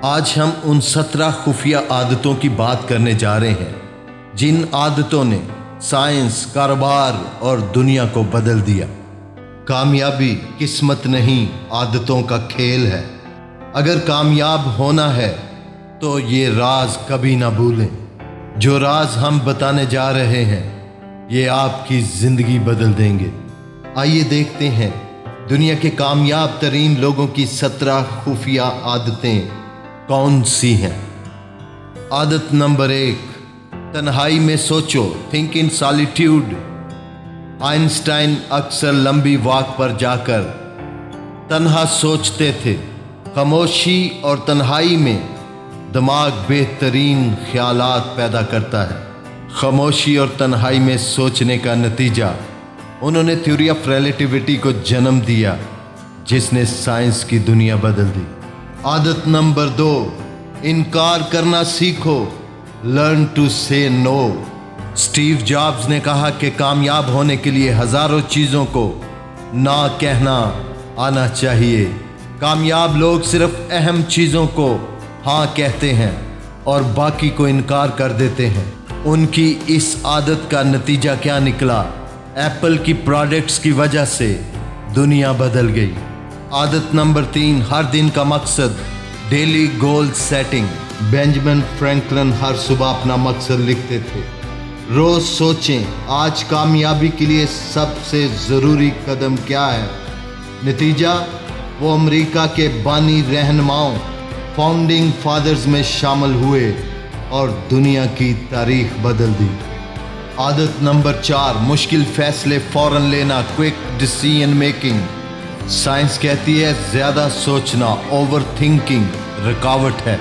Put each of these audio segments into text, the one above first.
آج ہم ان 17 خفیہ عادتوں کی بات کرنے جا رہے ہیں جن عادتوں نے سائنس، کاروبار اور دنیا کو بدل دیا۔ کامیابی قسمت نہیں، عادتوں کا کھیل ہے۔ اگر کامیاب ہونا ہے تو یہ راز کبھی نہ بھولیں۔ جو راز ہم بتانے جا رہے ہیں یہ آپ کی زندگی بدل دیں گے۔ آئیے دیکھتے ہیں دنیا کے کامیاب ترین لوگوں کی 17 خفیہ عادتیں کون سی ہیں۔ عادت نمبر 1، تنہائی میں سوچو، تھنک ان سالیٹیوڈ۔ آئنسٹائن اکثر لمبی واک پر جا کر تنہا سوچتے تھے۔ خاموشی اور تنہائی میں دماغ بہترین خیالات پیدا کرتا ہے۔ خاموشی اور تنہائی میں سوچنے کا نتیجہ انہوں نے تھیوری آف ریلیٹیوٹی کو جنم دیا جس نے سائنس کی دنیا بدل دی۔ عادت نمبر 2، انکار کرنا سیکھو، لرن ٹو سے نو۔ اسٹیو جابز نے کہا کہ کامیاب ہونے کے لیے ہزاروں چیزوں کو نہ کہنا آنا چاہیے۔ کامیاب لوگ صرف اہم چیزوں کو ہاں کہتے ہیں اور باقی کو انکار کر دیتے ہیں۔ ان کی اس عادت کا نتیجہ کیا نکلا؟ ایپل کی پروڈکٹس کی وجہ سے دنیا بدل گئی۔ عادت نمبر 3، ہر دن کا مقصد، ڈیلی گول سیٹنگ۔ بینجامن فرینکلن ہر صبح اپنا مقصد لکھتے تھے۔ روز سوچیں آج کامیابی کے لیے سب سے ضروری قدم کیا ہے۔ نتیجہ وہ امریکہ کے بانی رہنماؤں، فاؤنڈنگ فادرز میں شامل ہوئے اور دنیا کی تاریخ بدل دی۔ عادت نمبر 4، مشکل فیصلے فوراً لینا، کوئک ڈیسیژن میکنگ۔ سائنس کہتی ہے زیادہ سوچنا، اوور تھنکنگ رکاوٹ ہے۔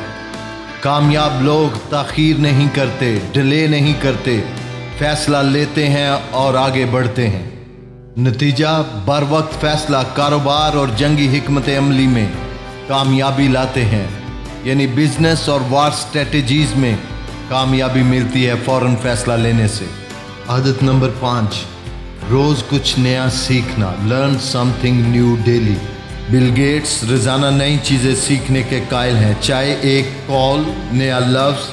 کامیاب لوگ تاخیر نہیں کرتے، ڈیلے نہیں کرتے، فیصلہ لیتے ہیں اور آگے بڑھتے ہیں۔ نتیجہ بر وقت فیصلہ کاروبار اور جنگی حکمت عملی میں کامیابی لاتے ہیں، یعنی بزنس اور وار اسٹریٹجیز میں کامیابی ملتی ہے فوراً فیصلہ لینے سے۔ عادت نمبر 5، روز کچھ نیا سیکھنا، learn something new daily. Bill Gates روزانہ نئی چیزیں سیکھنے کے قائل ہیں، چاہے ایک کال، نیا لفظ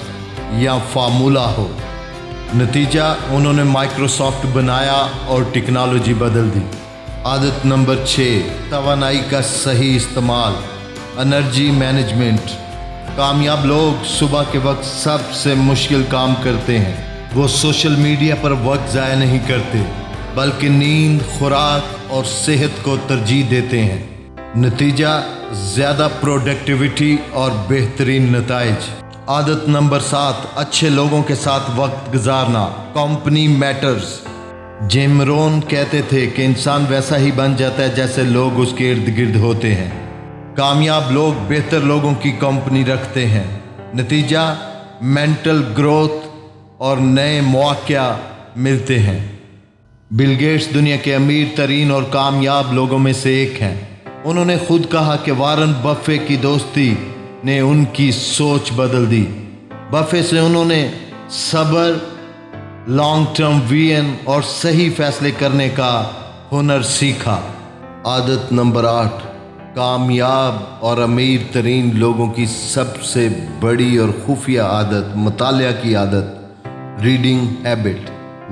یا فارمولہ ہو۔ نتیجہ انہوں نے مائکروسافٹ بنایا اور ٹیکنالوجی بدل دی۔ عادت نمبر 6، توانائی کا صحیح استعمال، انرجی مینجمنٹ۔ کامیاب لوگ صبح کے وقت سب سے مشکل کام کرتے ہیں۔ وہ سوشل میڈیا پر وقت ضائع نہیں کرتے بلکہ نیند، خوراک اور صحت کو ترجیح دیتے ہیں۔ نتیجہ زیادہ پروڈکٹیوٹی اور بہترین نتائج۔ عادت نمبر 7، اچھے لوگوں کے ساتھ وقت گزارنا، کمپنی میٹرز۔ جیم رون کہتے تھے کہ انسان ویسا ہی بن جاتا ہے جیسے لوگ اس کے ارد گرد ہوتے ہیں۔ کامیاب لوگ بہتر لوگوں کی کمپنی رکھتے ہیں۔ نتیجہ مینٹل گروتھ اور نئے مواقع ملتے ہیں۔ بل گیٹس دنیا کے امیر ترین اور کامیاب لوگوں میں سے ایک ہیں۔ انہوں نے خود کہا کہ وارن بفے کی دوستی نے ان کی سوچ بدل دی۔ بفے سے انہوں نے صبر، لانگ ٹرم ویژن اور صحیح فیصلے کرنے کا ہنر سیکھا۔ عادت نمبر 8، کامیاب اور امیر ترین لوگوں کی سب سے بڑی اور خفیہ عادت، مطالعہ کی عادت، ریڈنگ ہیبٹ۔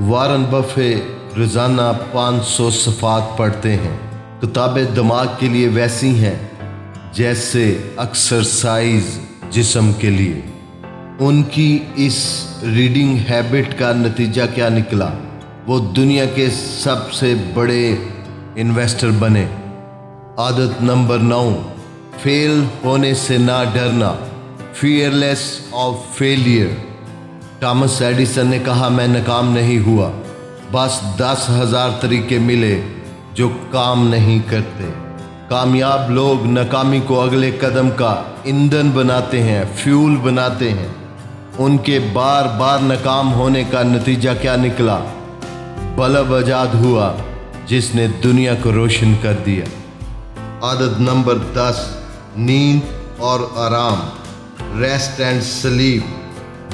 وارن بفے روزانہ 500 صفحات پڑھتے ہیں۔ کتابیں دماغ کے لیے ویسی ہیں جیسے ایکسرسائز جسم کے لیے۔ ان کی اس ریڈنگ ہیبٹ کا نتیجہ کیا نکلا؟ وہ دنیا کے سب سے بڑے انویسٹر بنے۔ عادت نمبر 9، فیل ہونے سے نہ ڈرنا، fearless of failure. Thomas Edison نے کہا میں ناکام نہیں ہوا، بس 10,000 طریقے ملے جو کام نہیں کرتے۔ کامیاب لوگ ناکامی کو اگلے قدم کا ایندھن بناتے ہیں، فیول بناتے ہیں۔ ان کے بار بار ناکام ہونے کا نتیجہ کیا نکلا؟ بلب ایجاد ہوا جس نے دنیا کو روشن کر دیا۔ عادت نمبر 10، نیند اور آرام، rest and sleep.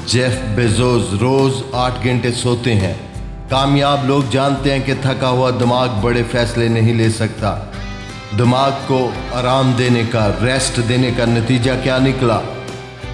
Jeff Bezos روز 8 گھنٹے سوتے ہیں۔ کامیاب لوگ جانتے ہیں کہ تھکا ہوا دماغ بڑے فیصلے نہیں لے سکتا۔ دماغ کو آرام دینے کا، ریسٹ دینے کا نتیجہ کیا نکلا؟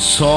100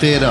13,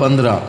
15,